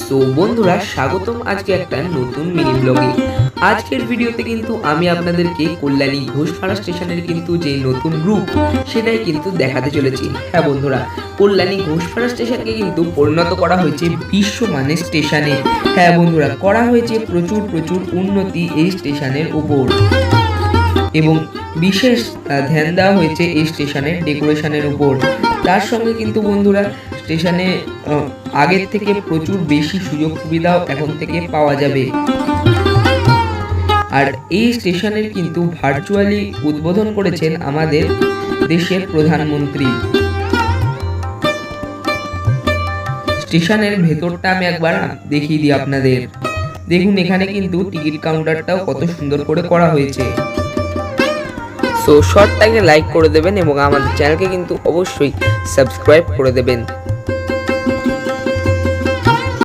So বন্ধুরা স্বাগতম আজকে একটা নতুন মিনি ব্লগে। আজকের ভিডিওতে কিন্তু আমি আপনাদেরকে কল্যাণী ঘোষপাড়া স্টেশনের কিন্তু যে নতুন রূপ সেটাই কিন্তু দেখাতে চলেছি। হ্যাঁ বন্ধুরা, কল্যাণী ঘোষপাড়া স্টেশনকে কিন্তু পরিণত করা হয়েছে বিশ্বমানের স্টেশনে। হ্যাঁ বন্ধুরা, করা হয়েছে প্রচুর উন্নতি এই স্টেশনের উপর এবং বিশেষ ধ্যান দেওয়া হয়েছে এই স্টেশনের ডেকোরেশনের উপর। তার সঙ্গে কিন্তু বন্ধুরা স্টেশনে আগের থেকে প্রচুর বেশি সুযোগ সুবিধাও এখন থেকে পাওয়া যাবে। আর এই স্টেশনের কিন্তু ভার্চুয়ালি উদ্বোধন করেছেন আমাদের দেশের প্রধানমন্ত্রী। স্টেশনের ভেতরটা আমি একবার দেখিয়ে দিই আপনাদের। দেখুন, এখানে কিন্তু টিকিট কাউন্টারটাও কত সুন্দর করে করা হয়েছে। সো শর্টটাকে লাইক করে দেবেন এবং আমাদের চ্যানেলকে কিন্তু অবশ্যই সাবস্ক্রাইব করে দেবেন।